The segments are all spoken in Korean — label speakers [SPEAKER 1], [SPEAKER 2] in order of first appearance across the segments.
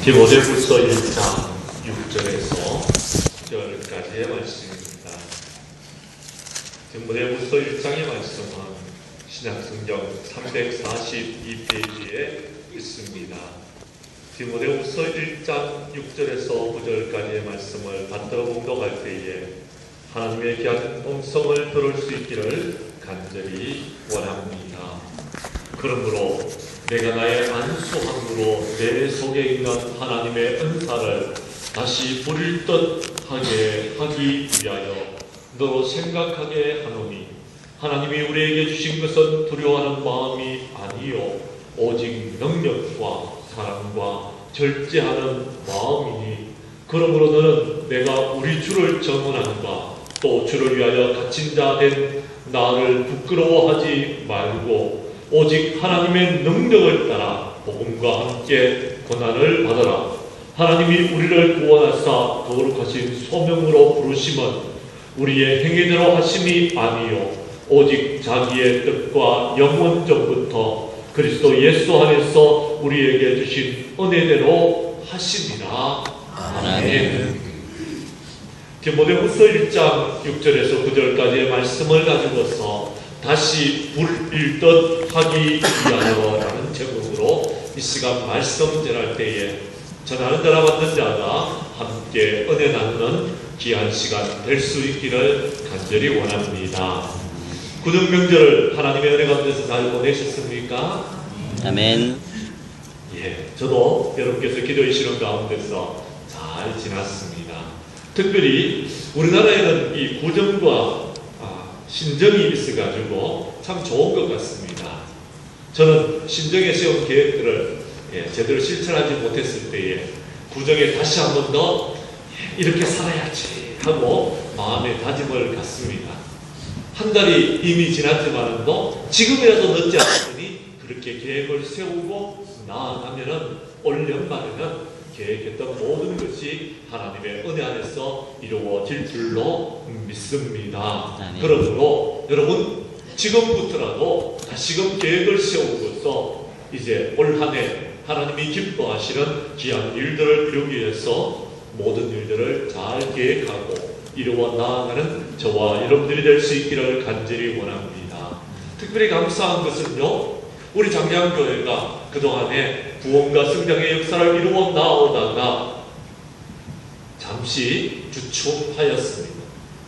[SPEAKER 1] 디모데후서 1장 6절에서 9절까지의 말씀입니다. 디모데후서 1장의 말씀은 신약성경 342페이지에 있습니다. 디모데후서 1장 6절에서 9절까지의 말씀을 받들어 봉독할 때에 하나님의 귀한 음성을 들을 수 있기를 간절히 원합니다. 그러므로 내가 나의 안수함으로 내 속에 있는 하나님의 은사를 다시 부릴 듯 하게 하기 위하여 너로 생각하게 하노니, 하나님이 우리에게 주신 것은 두려워하는 마음이 아니요 오직 능력과 사랑과 절제하는 마음이니, 그러므로 너는 내가 우리 주를 전언하는가 또 주를 위하여 갇힌 자 된 나를 부끄러워하지 말고 오직 하나님의 능력을 따라 복음과 함께 고난을 받아라. 하나님이 우리를 구원하사 거룩하신 소명으로 부르심은 우리의 행위대로 하심이 아니요 오직 자기의 뜻과 영원 전부터 그리스도 예수 안에서 우리에게 주신 은혜대로 하심이라. 아멘. 디모데후서 1장 6절에서 9절까지의 말씀을 가지고서 다시 불일 듯 하기 위하여라는 제목으로 이 시간 말씀 전할 때에 전하는 자라 받는 자가 함께 은혜 나누는 귀한 시간 될 수 있기를 간절히 원합니다. 구정 명절을 하나님의 은혜 가운데서 잘 보내셨습니까?
[SPEAKER 2] 아멘.
[SPEAKER 1] 예, 저도 여러분께서 기도해 주시는 가운데서 잘 지났습니다. 특별히 우리나라에는 이 구정과 신정이 있어가지고 참 좋은 것 같습니다. 저는 신정에 세운 계획들을 제대로 실천하지 못했을 때에 구정에 다시 한 번 더 이렇게 살아야지 하고 마음의 다짐을 갖습니다. 한 달이 이미 지났지만도 지금이라도 늦지 않으니 그렇게 계획을 세우고 나아가면은 올 연말에는 계획했던 모든 것이 하나님의 은혜 안에서 이루어질 줄로 믿습니다. 그러므로 여러분 지금부터라도 다시금 계획을 세우고서 이제 올 한 해 하나님이 기뻐하시는 귀한 일들을 이루기 위해서 모든 일들을 잘 계획하고 이루어 나아가는 저와 여러분들이 될 수 있기를 간절히 원합니다. 특별히 감사한 것은요, 우리 장량교회가 그동안에 구원과 성장의 역사를 이루어 나오다가 잠시 주춤하였습니다.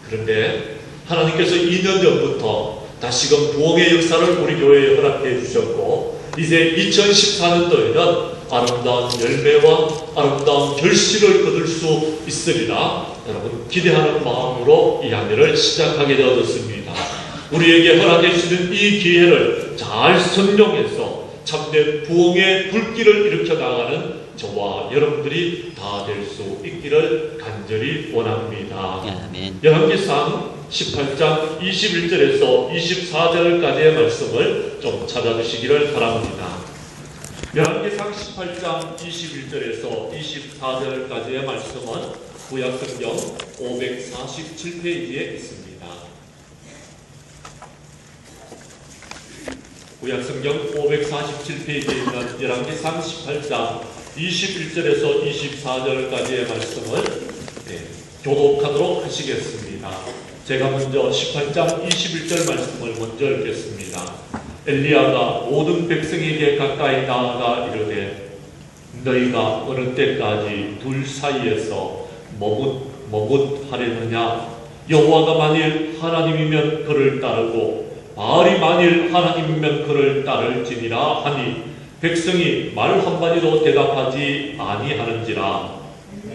[SPEAKER 1] 그런데 하나님께서 2년 전부터 다시금 부흥의 역사를 우리 교회에 허락해 주셨고, 이제 2014년도에는 아름다운 열매와 아름다운 결실을 거둘 수 있으리라 여러분 기대하는 마음으로 이 한 해를 시작하게 되었습니다. 우리에게 허락해 주시는 이 기회를 잘 선용해서 참된 부흥의 불길을 일으켜 나가는 저와 여러분들이 다 될 수 있기를 간절히 원합니다.
[SPEAKER 2] 아멘.
[SPEAKER 1] 열왕기상 18장 21절에서 24절까지의 말씀을 좀 찾아주시기를 바랍니다. 열왕기상 18장 21절에서 24절까지의 말씀은 구약성경 547페이지에 있습니다. 구약성경 547페이지에 있는 열왕기상 18장 21절에서 24절까지의 말씀을 교독하도록 하시겠습니다. 제가 먼저 18장 21절 말씀을 먼저 읽겠습니다. 엘리야가 모든 백성에게 가까이 나아가 이르되, 너희가 어느 때까지 둘 사이에서 머뭇하려느냐? 여호와가 만일 하나님이면 그를 따르고 바알이 만일 하나님이면 그를 따를지니라 하니, 백성이 말 한마디도 대답하지 아니하는지라.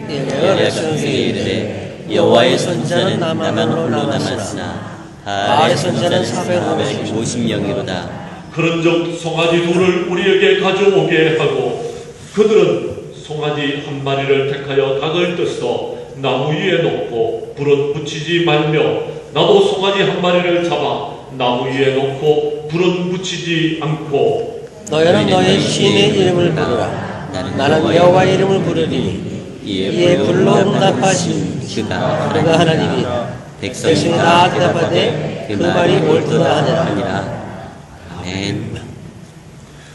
[SPEAKER 2] 백성에게 이르되, 여호와의 선자는 나만으로 남았으나 바알의 선자는 450명이로다.
[SPEAKER 1] 그런즉 송아지 둘을 우리에게 가져오게 하고, 그들은 송아지 한 마리를 택하여 각을 뜯어 나무 위에 놓고 불은 붙이지 말며, 나도 송아지 한 마리를 잡아 나무 위에 놓고 불은 붙이지 않고,
[SPEAKER 3] 너희는 너희 신의 이름을 부르라. 나는 여호와의 이름을 부르리니 이에 불로 응답하신 그가 하나님이라. 백성이 다 대답하되 그 말이 옳도다 하니라.
[SPEAKER 2] 아멘.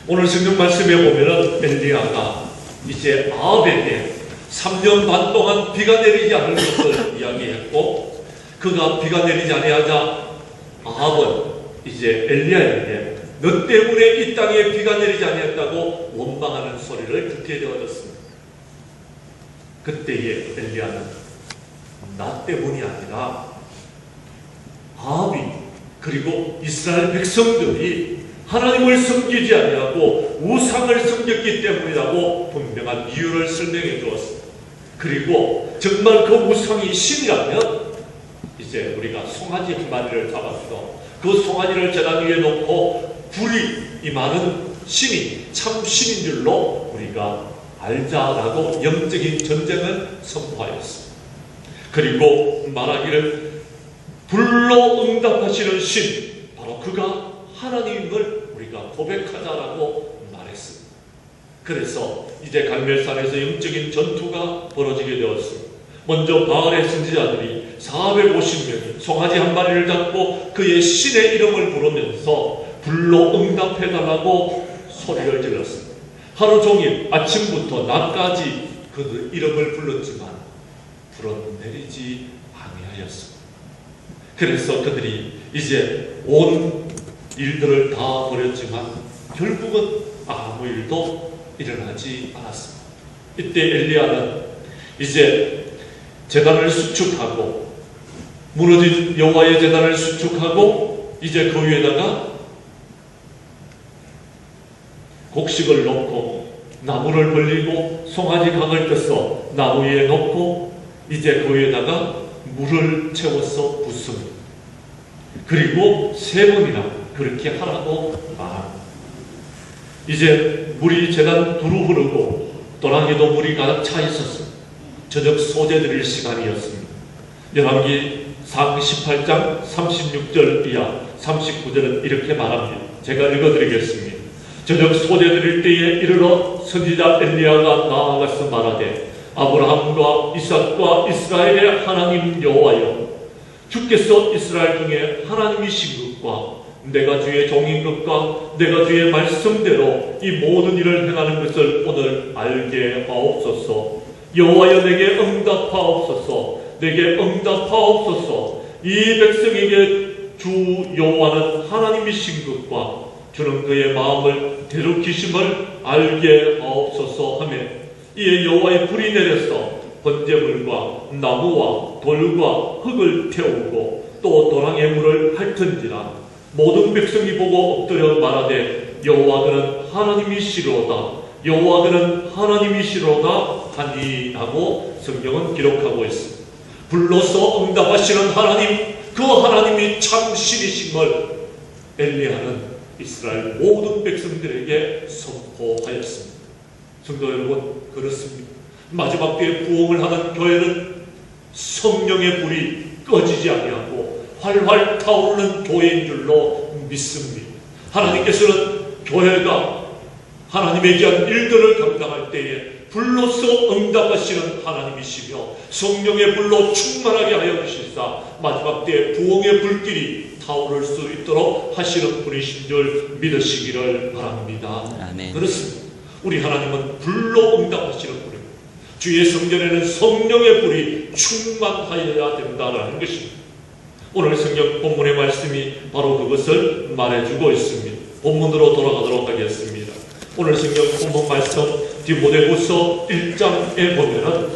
[SPEAKER 1] 오늘 성경 말씀에 보면은 엘리야가 이제 아합에게 3년 반 동안 비가 내리지 않을 것을 이야기했고, 그가 비가 내리지 아니하자 아합은 이제 엘리야에게 너 때문에 이 땅에 비가 내리지 아니했다고 원망하는 소리를 듣게 되어졌습니다. 그때에 엘리야는 나 때문이 아니라 아합이 그리고 이스라엘 백성들이 하나님을 섬기지 아니하고 우상을 섬겼기 때문이라고 분명한 이유를 설명해 주었습니다. 그리고 정말 그 우상이 신이라면 이제 우리가 송아지 한 마리를 잡아서 그 송아지를 제단 위에 놓고 불이 임하는 신이 참 신인 줄로 우리가 알자라고 영적인 전쟁을 선포하였습니다. 그리고 말하기를 불로 응답하시는 신, 바로 그가 하나님을 우리가 고백하자라고 말했습니다. 그래서 이제 갈멜산에서 영적인 전투가 벌어지게 되었습니다. 먼저 바알의 선지자들이 450명이 송아지 한 마리를 잡고 그의 신의 이름을 부르면서 불로 응답해달라고 소리를 질렀습니다. 하루 종일 아침부터 낮까지 그 이름을 불렀지만 불은 내리지 아니하였습니다. 그래서 그들이 이제 온 일들을 다 버렸지만 결국은 아무 일도 일어나지 않았습니다. 이때 엘리야는 이제 제단을 수축하고 무너진 여호와의 제단을 수축하고 이제 그 위에다가 곡식을 놓고 나무를 벌리고 송아지 각을 떠서 나무 위에 놓고 이제 그 위에다가 물을 채워서 붓습니다. 그리고 3번이나 그렇게 하라고 말합니다. 이제 물이 제단 두루 흐르고 도랑에도 물이 가득 차 있었습니다. 저녁 소재 드릴 시간이었습니다. 열왕기상 18장 36절 이하 39절은 이렇게 말합니다. 제가 읽어드리겠습니다. 저녁 소재 드릴 때에 이르러 선지자 엘리야가 나아가서 말하되 아브라함과 이삭과 이스라엘의 하나님 여호와여, 주께서 이스라엘 중에 하나님이신 것과 내가 주의 종인 것과 내가 주의 말씀대로 이 모든 일을 행하는 것을 오늘 알게 하옵소서. 여호와여, 내게 응답하옵소서. 내게 응답하옵소서. 이 백성에게 주 여호와는 하나님이신 것과 주는 그의 마음을 대륙히심을 알게 하옵소서 하며, 이에 여호와의 불이 내려서 번제물과 나무와 돌과 흙을 태우고 또 도랑의 물을 핥은지라 모든 백성이 보고 엎드려 말하되 여호와 그는 하나님이시로다, 여호와 그는 하나님이시로다 하니라고 성경은 기록하고 있습니다. 불로서 응답하시는 하나님, 그 하나님이 참 신이심을 엘리야는 이스라엘 모든 백성들에게 선포하였습니다. 성도 여러분, 그렇습니다. 마지막 때에 부흥을 하는 교회는 성령의 불이 꺼지지 아니하고 활활 타오르는 교회인 줄로 믿습니다. 하나님께서는 교회가 하나님의 귀한 일들을 감당할 때에 불로서 응답하시는 하나님이시며 성령의 불로 충만하게 하여 주시사 마지막 때에 부흥의 불길이 타오를 수 있도록 하시는 분이신 줄 믿으시기를 바랍니다.
[SPEAKER 2] 아멘.
[SPEAKER 1] 그렇습니다. 우리 하나님은 불로 응답하시는 분입니다. 주의 성전에는 성령의 불이 충만하여야 된다는 것입니다. 오늘 성경 본문의 말씀이 바로 그것을 말해주고 있습니다. 본문으로 돌아가도록 하겠습니다. 오늘 성경 본문 말씀 디모데후서 1장에 보면은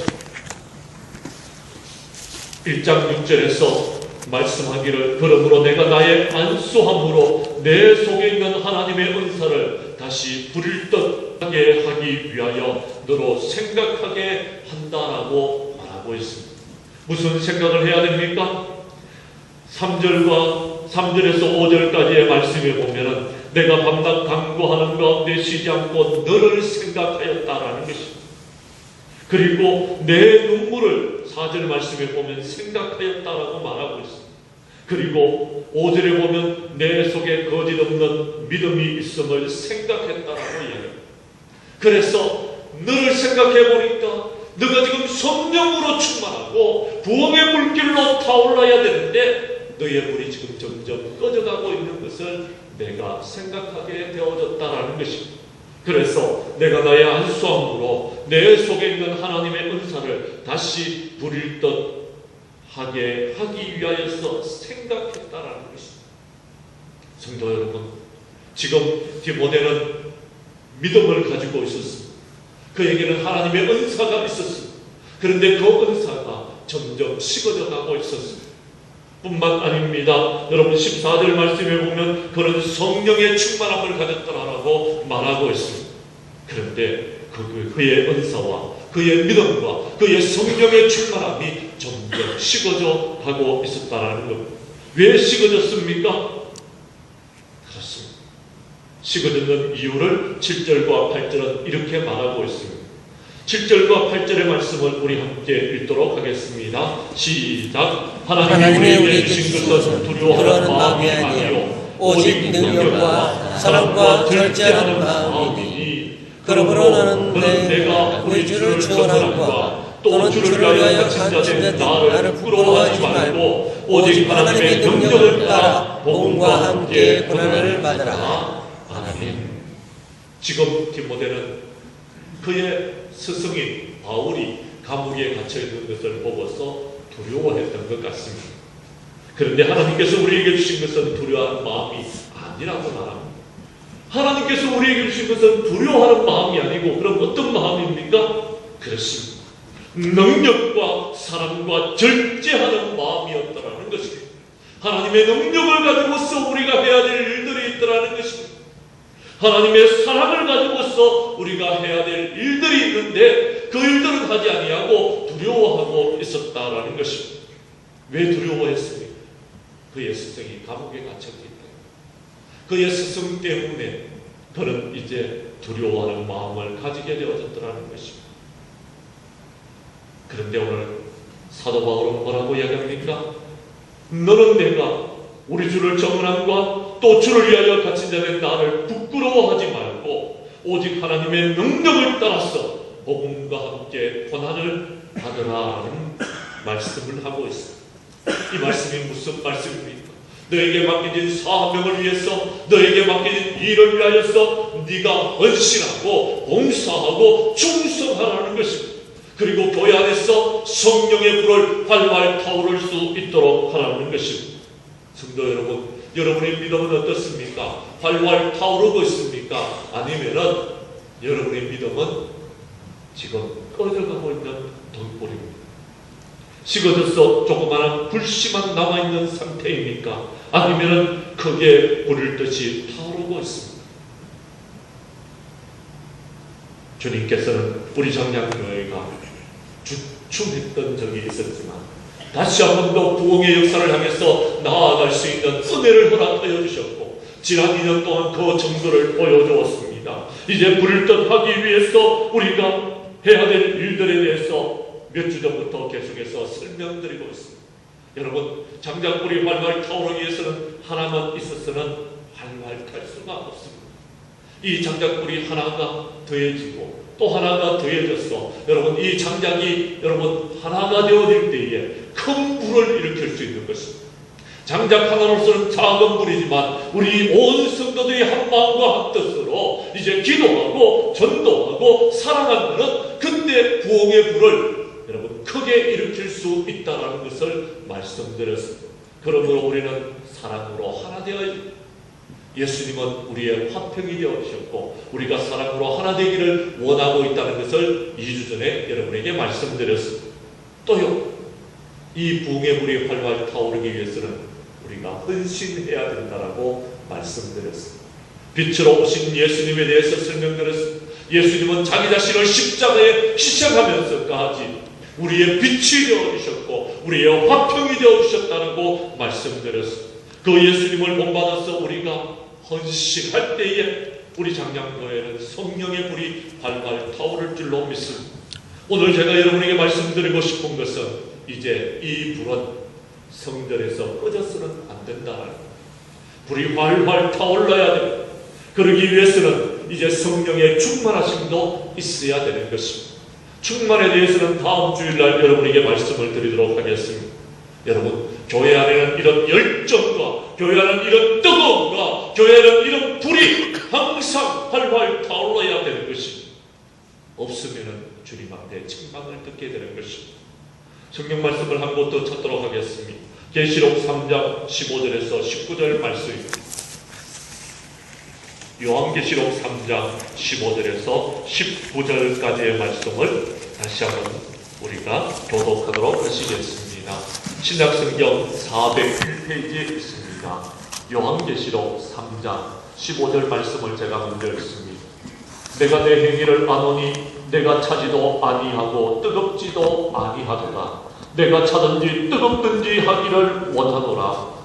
[SPEAKER 1] 1장 6절에서 말씀하기를 그러므로 내가 나의 안수함으로 내 속에 있는 하나님의 은사를 다시 부릴 듯하게 하기 위하여 너로 생각하게 한다라고 말하고 있습니다. 무슨 생각을 해야 됩니까? 3절에서 5절까지의 말씀에 보면은 내가 밤낮 간구하는 가운데 쉬지 않고 너를 생각하였다라는 것입니다. 그리고 내 눈물을 4절 말씀에 보면 생각하였다라고 말하고 있습니다. 그리고 5절에 보면 내 속에 거짓 없는 믿음이 있음을 생각했다라고 이야기합니다. 그래서 너를 생각해 보니까 너가 지금 성령으로 충만하고 부흥의 물길로 타올라야 되는데 너의 불이 지금 점점 꺼져가고 있는 것을 내가 생각하게 되어졌다라는 것입니다. 그래서 내가 나의 안수함으로 내 속에 있는 하나님의 은사를 다시 부릴 듯 하게 하기 위하여서 생각했다라는 것입니다. 성도 여러분, 지금 디모데는 믿음을 가지고 있었습니다. 그에게는 하나님의 은사가 있었습니다. 그런데 그 은사가 점점 식어져 가고 있었습니다. 뿐만 아닙니다. 여러분 14절 말씀에 보면 그는 성령의 충만함을 가졌더라라고 말하고 있습니다. 그런데 그의 은사와 그의 믿음과 그의 성령의 충만함이 점점 식어져 가고 있었다라는 겁니다. 왜 식어졌습니까? 그렇습니다. 식어졌는 이유를 7절과 8절은 이렇게 말하고 있습니다. 7절과 8절의 말씀을 우리 함께 읽도록 하겠습니다. 시작. 하나님이 우리에게 주신 것은 두려워하는 마음이 아니요 오직 능력과 사랑과 절제하는 마음이니 그러므로 나는 내가 우리 주를 증언함과 또는 주를 위하여 갇힌 자된 나를 부끄러워하지 말고 오직 하나님의 능력을 따라 복음과 함께 고난을 받으라. 아멘. 지금 디모데는 그의 스승인 바울이 감옥에 갇혀있는 것을 보고서 두려워했던 것 같습니다. 그런데 하나님께서 우리에게 주신 것은 두려워하는 마음이 아니라고 말합니다. 하나님께서 우리에게 주신 것은 두려워하는 마음이 아니고 그럼 어떤 마음입니까? 그렇습니다. 능력과 사랑과 절제하는 마음이었더라는 것입니다. 하나님의 능력을 가지고서 우리가 해야 될 일들이 있더라는 것입니다. 하나님의 사랑을 가지고서 우리가 해야 될 일들이 있는데 그 일들은 하지 아니하고 두려워하고 있었다라는 것입니다. 왜 두려워했습니까? 그의 스승이 감옥에 갇혔기 때문에. 그의 스승 때문에 그는 이제 두려워하는 마음을 가지게 되어졌더라는 것입니다. 그런데 오늘 사도 바울은 뭐라고 이야기합니까? 너는 내가 우리 주를 정언함과 또 주를 위하여 갇힌 자된 나를 부끄러워하지 말고 오직 하나님의 능력을 따라서 복음과 함께 고난을 받으라는 말씀을 하고 있습니다. 이 말씀이 무슨 말씀입니까? 너에게 맡겨진 사명을 위해서 너에게 맡겨진 일을 위하여서 네가 헌신하고 봉사하고 충성하라는 것입니다. 그리고 교회 안에서 성령의 불을 활활 타오를 수 있도록 하라는 것입니다. 성도 여러분, 여러분의 믿음은 어떻습니까? 활활 타오르고 있습니까? 아니면은 여러분의 믿음은 지금 꺼져가고 있는 돌고리입니다. 식어져서 조그마한 불씨만 남아있는 상태입니까? 아니면은 크게 불을 듯이 타오르고 있습니다. 주님께서는 우리 장량교회가 주춤했던 적이 있었지만 다시 한 번 더 부흥의 역사를 향해서 나아갈 수 있는 은혜를 허락하여 주셨고 지난 2년 동안 그 정도를 보여주었습니다. 이제 불을 듯 하기 위해서 우리가 해야 될 일들에 대해서 몇 주 전부터 계속해서 설명드리고 있습니다. 여러분, 장작불이 활활 타오르기 위해서는 하나만 있어서는 활활 탈 수가 없습니다. 이 장작불이 하나가 더해지고 또 하나가 더해져서 여러분 이 장작이 여러분 하나가 되어질 때에 큰 불을 일으킬 수 있는 것입니다. 장작 하나로서는 작은 불이지만 우리 온 성도들이 한 마음과 한 뜻으로 이제 기도하고 전도하고 사랑하는 그때 부흥의 불을 여러분 크게 일으킬 수 있다는 것을 말씀드렸습니다. 그러므로 우리는 사랑으로 하나 되어야 예수님은 우리의 화평이 되어주셨고 우리가 사랑으로 하나 되기를 원하고 있다는 것을 2주 전에 여러분에게 말씀드렸습니다. 또요, 이 부흥의 불이 활활 타오르기 위해서는 우리가 헌신해야 된다라고 말씀드렸습니다. 빛으로 오신 예수님에 대해서 설명드렸습니다. 예수님은 자기 자신을 십자가에 희생하면서까지 우리의 빛이 되어주셨고 우리의 화평이 되어주셨다고 말씀드렸습니다. 그 예수님을 본받아서 우리가 헌신할 때에 우리 장량교회는 성령의 불이 활활 타오를 줄로 믿습니다. 오늘 제가 여러분에게 말씀드리고 싶은 것은 이제 이 불은 성전에서 꺼져서는 안 된다는 불이 활활 타올라야 됩니다. 그러기 위해서는 이제 성령의 충만하심도 있어야 되는 것입니다. 충만에 대해서는 다음 주일날 여러분에게 말씀을 드리도록 하겠습니다. 여러분, 교회 안에는 이런 열정과 교회 안에는 이런 뜨거움과 교회 안에는 이런 불이 항상 활활 타올라야 되는 것입니다. 없으면 주님 앞에 책망을 듣게 되는 것입니다. 성경 말씀을 한 곳 더 찾도록 하겠습니다. 계시록 3장 15절에서 19절 말씀입니다. 요한계시록 3장 15절에서 19절까지의 말씀을 다시 한번 우리가 교독하도록 하시겠습니다. 신약성경 401페이지에 있습니다. 요한계시록 3장 15절 말씀을 제가 먼저 읽습니다. 내가 내 행위를 아노니 내가 차지도 아니하고 뜨겁지도 아니하도다. 내가 차든지 뜨겁든지 하기를 원하노라.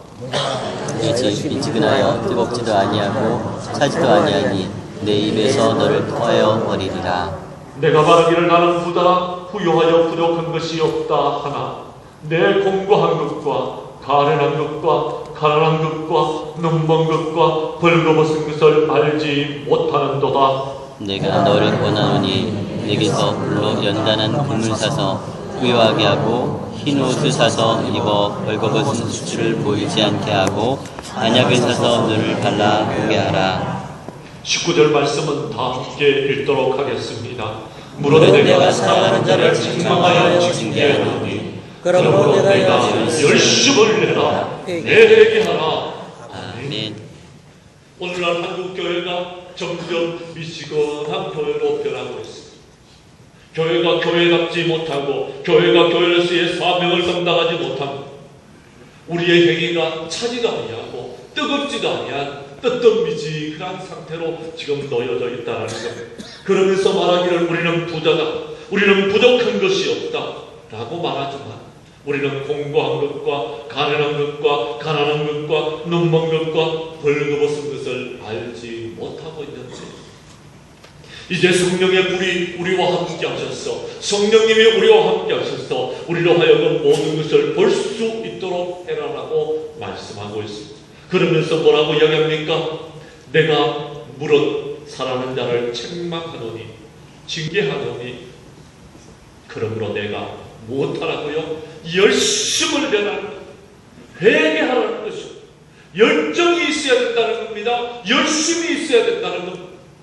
[SPEAKER 2] 너희 미지근하여 뜨겁지도 아니하고 차지도 아니하니 내 입에서 너를 토하여 버리리라.
[SPEAKER 1] 내가 말하기를 나는 부자라 부유하여 부족한 것이 없다 하나 내 공고한 것과 가련한 것과 가난한 것과 눈먼 것과 벌거벗은 것을 알지 못하는도다.
[SPEAKER 2] 내가 너를 권하노니 내게서 불로 연단한 금을 사서 부유하게 하고 흰 옷을 사서 입어 벌거벗은 수치를 보이지 않게 하고 안약을 사서 눈을 발라 보게 하라.
[SPEAKER 1] 19절 말씀은 다 함께 읽도록 하겠습니다. 무릇 내가 사랑하는 자를 책망하여 징계하노니 그러므로 내가 열심을 내라 내게 하라.
[SPEAKER 2] 아멘.
[SPEAKER 1] 오늘날 한국 교회가 점점 미지근한 교회로 변하고 있습니다. 교회가 교회답지 못하고 교회가 교회로서의 사명을 감당하지 못합니다. 우리의 행위가 차지도 아니하고 뜨겁지도 아니한 뜨뜻미지근한 상태로 지금 놓여져 있다는 것. 그러면서 말하기를 우리는 부자다, 우리는 부족한 것이 없다 라고 말하지만 우리는 공고한 것과 가련한 것과 가난한 것과 눈먼 것과 벌거벗은 것을 알지 못하고 있는데 이제 성령의 불이 우리와 함께 하셔서 성령님이 우리와 함께 하셔서 우리로 하여금 모든 것을 볼 수 있도록 해라라고 말씀하고 있습니다. 그러면서 뭐라고 이야기합니까? 내가 물은 사랑하는 자를 책망하노니 징계하노니 그러므로 내가 무엇하라고요? 열심을 내라는 것, 회개하라는 것이죠. 열정이 있어야 된다는 겁니다. 열심이 있어야 된다는 것.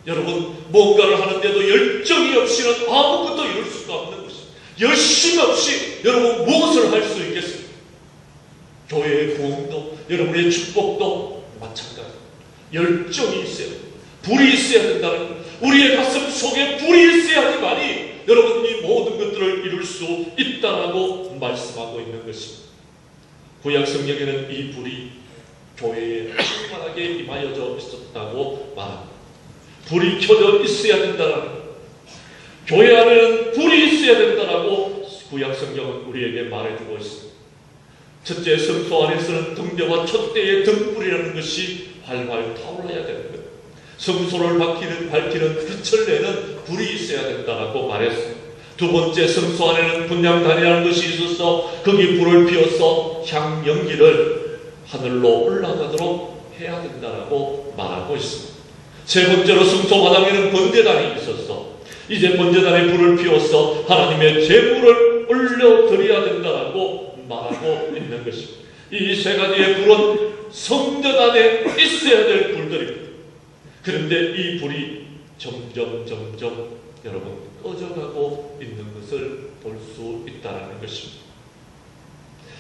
[SPEAKER 1] 여러분, 뭔가를 하는데도 열정이 없이는 아무것도 이룰 수가 없는 것입니다. 열심 없이 여러분 무엇을 할 수 있겠습니까? 교회의 부흥도 여러분의 축복도 마찬가지입니다. 열정이 있어야 됩니다. 불이 있어야 된다는 것. 우리의 가슴 속에 불이 있어야지만이 여러분이 모든 것들을 이룰 수 있다라고 말씀하고 있는 것입니다. 구약 성경에는 이 불이 교회에 충만하게 임하여져 있었다고 말합니다. 불이 켜져 있어야 된다는 것. 교회 안에는 불이 있어야 된다라고 구약 성경은 우리에게 말해주고 있습니다. 첫째, 성소 안에서는 등대와 촛대의 등불이라는 것이 활활 타올라야 되는 것. 성소를 밝히는 빛을 내는 불이 있어야 된다라고 말했습니다. 두 번째, 성소 안에는 분향단이라는 것이 있어서 거기 불을 피워서 향 연기를 하늘로 올라가도록 해야 된다라고 말하고 있습니다. 세 번째로 성소 마당에는 번제단이 있어서 이제 번제단에 불을 피워서 하나님의 제물을 올려드려야 된다라고 말하고 있는 것입니다. 이 세 가지의 불은 성전 안에 있어야 될 불들입니다. 그런데 이 불이 점점 여러분 꺼져가고 있는 것을 볼 수 있다는 것입니다.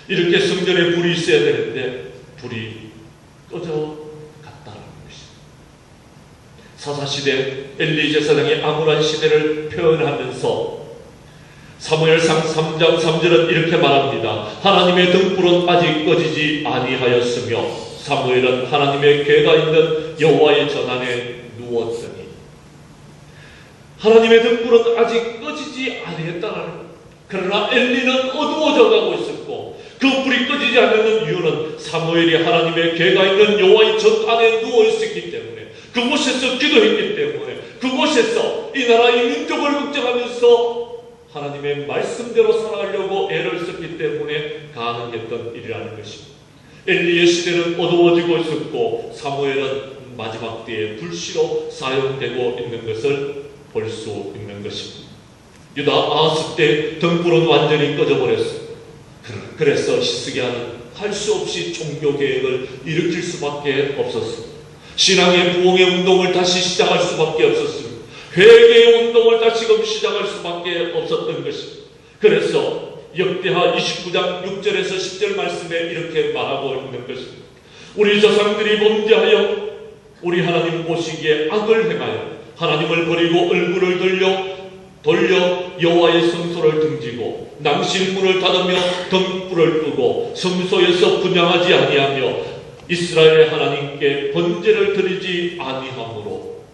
[SPEAKER 1] 이렇게 성전에 불이 있어야 되는데 불이 꺼져갔다는 것입니다. 사사시대 엘리 제사장의 암울한 시대를 표현하면서 사무엘상 3장 3절은 이렇게 말합니다. 하나님의 등불은 아직 꺼지지 아니하였으며 사무엘은 하나님의 궤가 있는 여호와의 전안에 누웠더니 하나님의 등불은 아직 꺼지지 아니했다는 것. 그러나 엘리는 어두워져 가고 있었고 그 불이 꺼지지 않는 이유는 사무엘이 하나님의 궤가 있는 여호와의 전안에 누워 있었기 때문에 그곳에서 기도했기 때문에 그곳에서 이 나라의 민족을 걱정하면서 하나님의 말씀대로 살아가려고 애를 썼기 때문에 가능했던 일이라는 것입니다. 엘리의 시대는 어두워지고 있었고 사무엘은 마지막 때에 불씨로 사용되고 있는 것을 볼 수 있는 것입니다. 유다 아하스 때 등불은 완전히 꺼져버렸습니다. 그래서 히스기야는 할 수 없이 종교 계획을 일으킬 수밖에 없었습니다. 신앙의 부흥의 운동을 다시 시작할 수밖에 없었습니다. 회개의 운동을 다시금 시작할 수밖에 없었던 것입니다. 그래서 역대하 29장 6절에서 10절 말씀에 이렇게 말하고 있는 것입니다. 우리 조상들이 범죄하여 우리 하나님 보시기에 악을 행하여 하나님을 버리고 얼굴을 돌려 여호와의 성소를 등지고 낭실문을 닫으며 등불을 끄고 성소에서 분향하지 아니하며 이스라엘 하나님께 번제를 드리지 아니하므로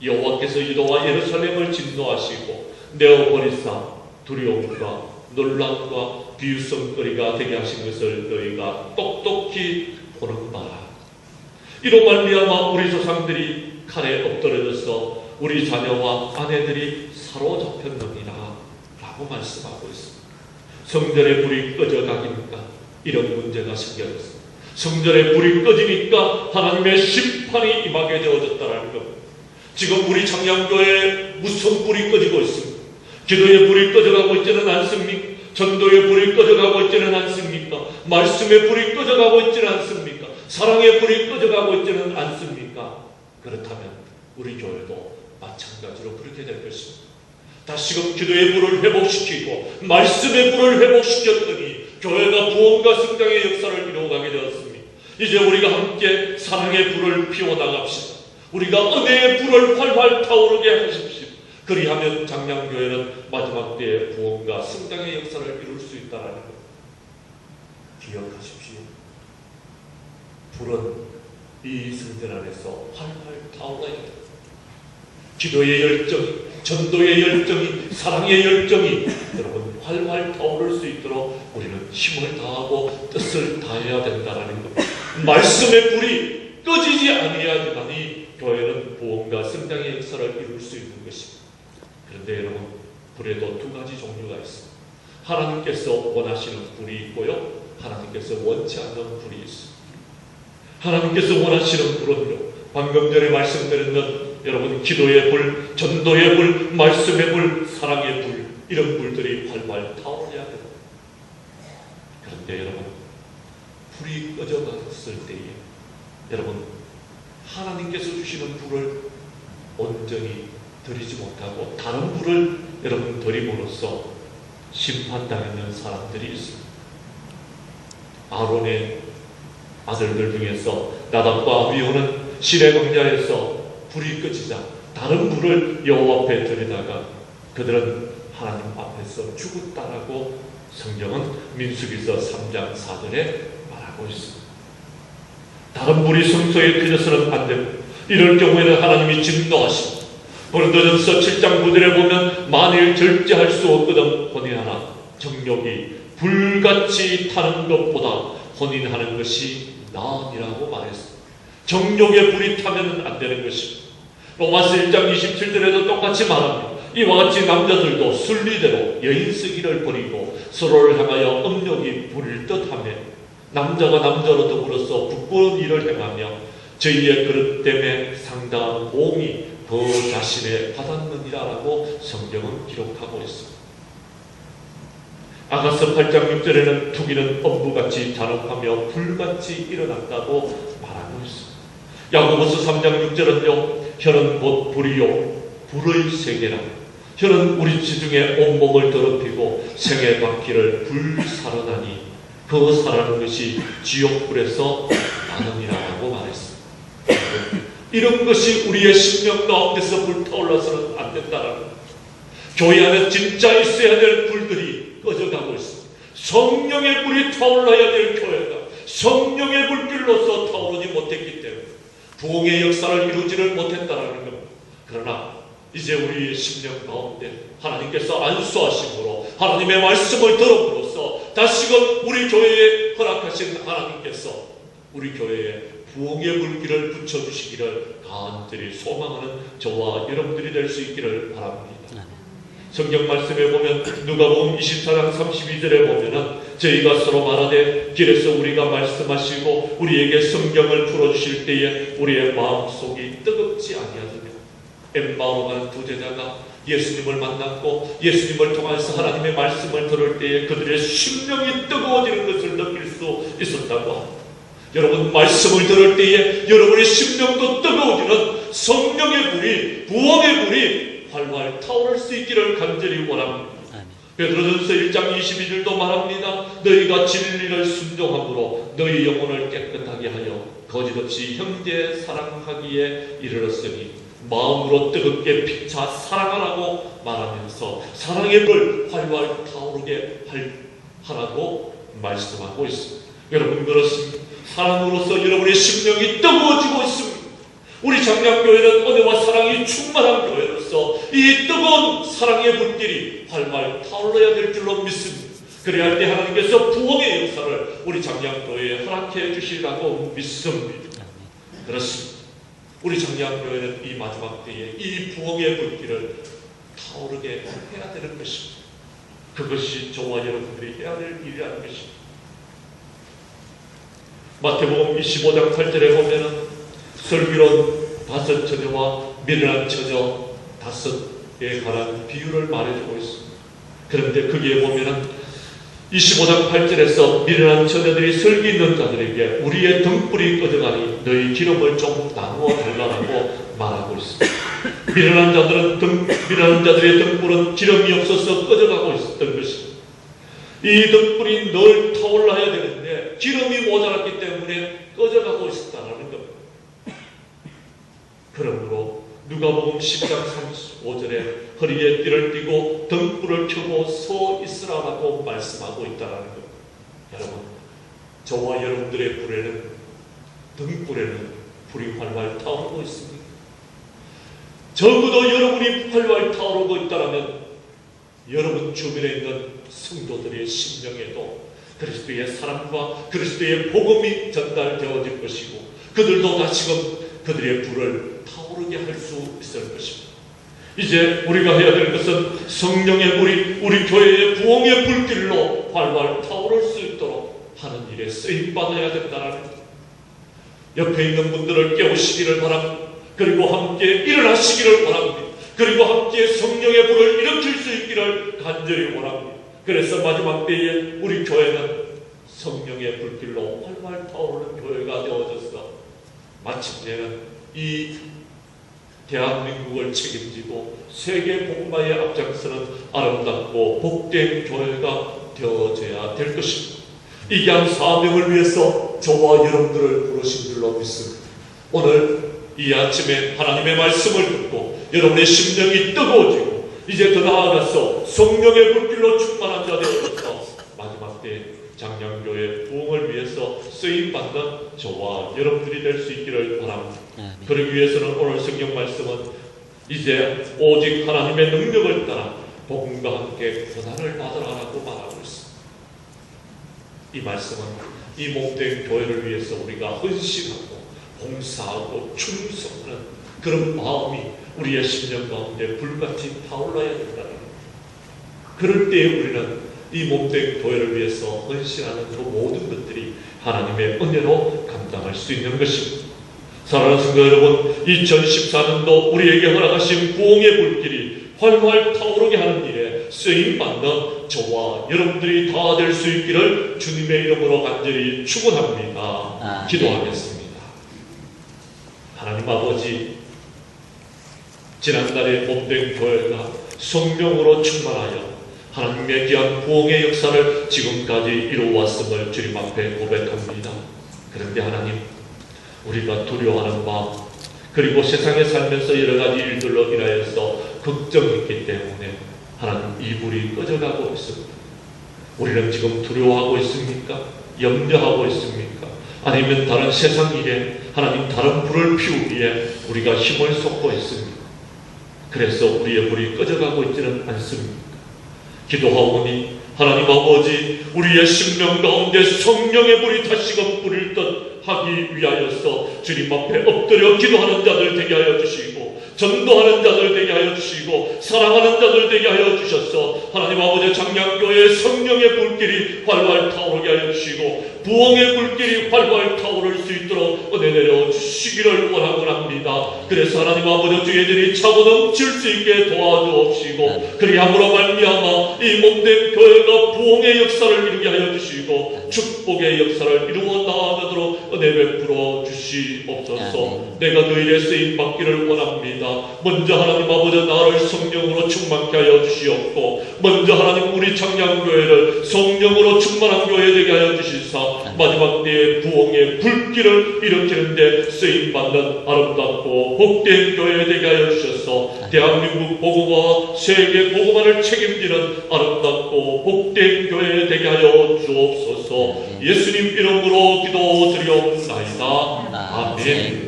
[SPEAKER 1] 여호와께서 유다와 예루살렘을 진노하시고 내어버리사 두려움과 논란과 비웃음거리가 되게 하신 것을 너희가 똑똑히 보는 바라. 이로 말미암아 우리 조상들이 칼에 엎드려져서 우리 자녀와 아내들이 사로잡혔느니라 라고 말씀하고 있습니다. 성전의 불이 꺼져가니까 이런 문제가 생겨졌습니다. 성전의 불이 꺼지니까 하나님의 심판이 임하게 되어졌다는 겁니다. 지금 우리 창양교회에 무슨 불이 꺼지고 있습니다. 기도의 불이 꺼져가고 있지는 않습니까? 전도의 불이 꺼져가고 있지는 않습니까? 말씀의 불이 꺼져가고 있지는 않습니까? 사랑의 불이 꺼져가고 있지는 않습니까? 그렇다면 우리 교회도 마찬가지로 그렇게 될 것입니다. 다시금 기도의 불을 회복시키고 말씀의 불을 회복시켰더니 교회가 부흥과 성장의 역사를 이루어가게 되었습니다. 이제 우리가 함께 사랑의 불을 피워나갑시다. 우리가 은혜의 불을 활활 타오르게 하십시오. 그리하면 장량교회는 마지막 때에 부흥과 성장의 역사를 이룰 수 있다는 것 기억하십시오. 불은 이 성전 안에서 활활 타오르게 됩니다. 기도의 열정이, 전도의 열정이, 사랑의 열정이 여러분 활활 타오를 수 있도록 우리는 힘을 다하고 뜻을 다해야 된다는 것. 말씀의 불이 꺼지지 아니하지만이 교회는 부흥과 성장의 역사를 이룰 수 있는 것입니다. 그런데 여러분 불에도 두 가지 종류가 있습니다. 하나님께서 원하시는 불이 있고요, 하나님께서 원치 않는 불이 있습니다. 하나님께서 원하시는 불은요, 방금 전에 말씀드렸던 여러분 기도의 불, 전도의 불, 말씀의 불, 사랑의 불, 이런 불들이 활활 타오르야 됩니다. 그런데 여러분 불이 꺼져갔을 때에 여러분 하나님께서 주시는 불을 온전히 드리지 못하고 다른 불을 여러분 드림으로써 심판당하는 사람들이 있습니다. 아론의 아들들 중에서 나답과 아비후는 시내 광야에서 불이 꺼지자 다른 불을 여호와 앞에 드리다가 그들은 하나님 앞에서 죽었다라고 성경은 민수기서 3장 4절에 말하고 있습니다. 다른 불이 성소에 켜져서는 안 됩니다. 이럴 경우에는 하나님이 진노하십니다. 고린도전서 7장 9절에 보면 만일 절제할 수 없거든 혼인하나 정욕이 불같이 타는 것보다 혼인하는 것이 나으니라고 말했습니다. 정욕의 불이 타면 안 되는 것입니다. 로마서 1장 27절에도 똑같이 말합니다. 이와 같이 남자들도 순리대로 여인쓰기를 버리고 서로를 향하여 음욕이 부릴 듯하며 남자가 남자로 더불어서 부끄러운 일을 행하며 저희의 그릇 때문에 상당한 보응이 그 자신에 받았느니라라고 성경은 기록하고 있습니다. 아가서 8장 6절에는 투기는 엄부같이 잔혹하며 불같이 일어났다고 말하고 있습니다. 야고보서 3장 6절은요, 혀는 곧 불이요 불의 세계라. 혀는 우리 지중에 온몸을 더럽히고 생의 바퀴를 불살아나니 그 살아는 것이 지옥불에서 나느니라고 말했습니다. 이런 것이 우리의 심령 가운데서 불타올라서는 안 된다는 것. 교회 안에 진짜 있어야 될 불들이 꺼져가고 있습니다. 성령의 불이 타올라야 될 교회가 성령의 불길로서 타오르지 못했기 때문에 부흥의 역사를 이루지를 못했다는 겁니다. 그러나 이제 우리의 심령 가운데 하나님께서 안수하심으로 하나님의 말씀을 들음으로써 다시금 우리 교회에 허락하신 하나님께서 우리 교회에 부흥의 불길을 붙여주시기를 간절히 소망하는 저와 여러분들이 될 수 있기를 바랍니다. 성경 말씀에 보면 누가복음 24장 32절에 보면은 저희가 서로 말하되 길에서 우리가 말씀하시고 우리에게 성경을 풀어주실 때에 우리의 마음속이 뜨겁지 아니하느냐. 엠마오로 가는 두 제자가 예수님을 만났고 예수님을 통해서 하나님의 말씀을 들을 때에 그들의 심령이 뜨거워지는 것을 느낄 수 있었다고 합니다. 여러분 말씀을 들을 때에 여러분의 심령도 뜨거워지는 성령의 불이, 부흥의 불이 활활 타오를 수 있기를 간절히 원합니다. 베드로전서 1장 22절도 말합니다. 너희가 진리를 순종함으로 너희 영혼을 깨끗하게 하여 거짓없이 형제 사랑하기에 이르렀으니 마음으로 뜨겁게 피차 사랑하라고 말하면서 사랑의 불 활활 타오르게 하라고 말씀하고 있습니다. 여러분 그렇습니다. 사랑으로서 여러분의 심령이 뜨거워지고 있습니다. 우리 장량교회는 은혜와 사랑이 충만한 교회로서 이 뜨거운 사랑의 불길이 활활 타올라야 될 줄로 믿습니다. 그래야 할 때 하나님께서 부흥의 역사를 우리 장량교회에 허락해 주시라고 믿습니다. 그렇습니다. 우리 장량교회는 이 마지막 때에 이 부흥의 불길을 타오르게 해야 되는 것입니다. 그것이 저와 여러분들이 해야 될 일이라는 것입니다. 마태복음 25장 8절에 보면은 슬기로운 5 처녀와 미련한 처녀 5에 관한 비유를 말해주고 있습니다. 그런데 거기에 보면은 25장 8절에서 미련한 처녀들이 슬기 있는 자들에게 우리의 등불이 꺼져가니 너희 기름을 좀 나누어 달라고 말하고 있습니다. 미련한 자들의 등불은 기름이 없어서 꺼져가고 있었던 것입니다. 이 등불이 늘 타올라야 되는데 기름이 모자랐기 때문에 꺼져가고 있었다는 겁니다. 그러므로 누가복음 10장 35절에 허리에 띠를 띠고 등불을 켜고 서 있으라고 말씀하고 있다는 겁니다. 여러분, 저와 여러분들의 불에는, 등불에는 불이 활활 타오르고 있습니다. 적어도 여러분이 활활 타오르고 있다면 여러분 주변에 있는 성도들의 심령에도 그리스도의 사랑과 그리스도의 복음이 전달되어질 것이고 그들도 다시금 그들의 불을 타오르게 할 수 있을 것입니다. 이제 우리가 해야 될 것은 성령의 불이 우리 교회의 부흥의 불길로 활활 타오를 수 있도록 하는 일에 쓰임받아야 된다는 것. 옆에 있는 분들을 깨우시기를 바랍니다. 그리고 함께 일어나시기를 원합니다. 그리고 함께 성령의 불을 일으킬 수 있기를 간절히 원합니다. 그래서 마지막 때에 우리 교회는 성령의 불길로 활활 타오르는 교회가 되어져서 마침내는 이 대한민국을 책임지고 세계 복음화에 앞장서는 아름답고 복된 교회가 되어져야 될 것입니다. 이 귀한 사명을 위해서 저와 여러분들을 부르신 줄로 믿습니다. 오늘 이 아침에 하나님의 말씀을 듣고 여러분의 심령이 뜨거워지고 이제 더 나아가서 성령의 불길로 충만한 자 되어서 마지막 때 장량교회 부흥을 위해서 쓰임받는 저와 여러분들이 될 수 있기를 바랍니다. 그러기 위해서는 오늘 성경 말씀은 이제 오직 하나님의 능력을 따라 복음과 함께 고난을 받으라고 말하고 있습니다. 이 말씀은 이 몸된 교회를 위해서 우리가 헌신하고 봉사하고 충성하는 그런 마음이 우리의 심령 가운데 불같이 타올라야 된다는 겁니다. 그럴 때에 우리는 이 몸된 교회를 위해서 헌신하는 그 모든 것들이 하나님의 은혜로 감당할 수 있는 것입니다. 사랑하는 성도 여러분, 2014년도 우리에게 허락하신 부흥의 불길이 활활 타오르게 하는 일에 쓰임받는 저와 여러분들이 다 될 수 있기를 주님의 이름으로 간절히 축원합니다. 기도하겠습니다. 하나님 아버지, 지난날의 몸된 교회가 성령으로 충만하여 하나님의 귀한 부흥의 역사를 지금까지 이루어왔음을 주님 앞에 고백합니다. 그런데 하나님, 우리가 두려워하는 마음 그리고 세상에 살면서 여러 가지 일들로 인하여서 걱정했기 때문에 하나님 이 불이 꺼져가고 있습니다. 우리는 지금 두려워하고 있습니까? 염려하고 있습니까? 아니면 다른 세상 일에 하나님 다른 불을 피우기에 우리가 힘을 쏟고 있습니다. 그래서 우리의 불이 꺼져가고 있지는 않습니다. 기도하오니 하나님 아버지, 우리의 심령 가운데 성령의 불이 다시금 뿌릴 듯 하기 위하여서 주님 앞에 엎드려 기도하는 자들 되게 하여 주시고 전도하는 자들 되게 하여 주시고 사랑하는 자들 되게 하여 주셔서 하나님 아버지 장량교회의 성령의 불길이 활활 타오르게 하여 주시고 부흥의 불길이 활활 타오를 수 있도록 은혜 내려 주시기를 원합니다. 그래서 하나님 아버지 주의들이 차고 넘칠 수 있게 도와주옵시고 그리함으로 말미암아 이 몸된 교회가 부흥의 역사를 이루게 하여 주시고 축복의 역사를 이루어 나아가도록 은혜 베풀어 주시옵소서. 내가 그 일에 쓰임 받기를 원합니다. 먼저 하나님 아버지 나를 성령으로 충만케 하여 주시옵고 먼저 하나님 우리 창량교회를 성령으로 충만한 교회 되게 하여 주시사 마지막 때의 부흥의 불길을 일으키는데 쓰임받는 아름답고 복된 교회 되게 하여 주셔서 대한민국 복음화 세계 복음화를 책임지는 아름답고 복된 교회 되게 하여 주옵소서. 예수님 이름으로 기도드리옵나이다. 아멘.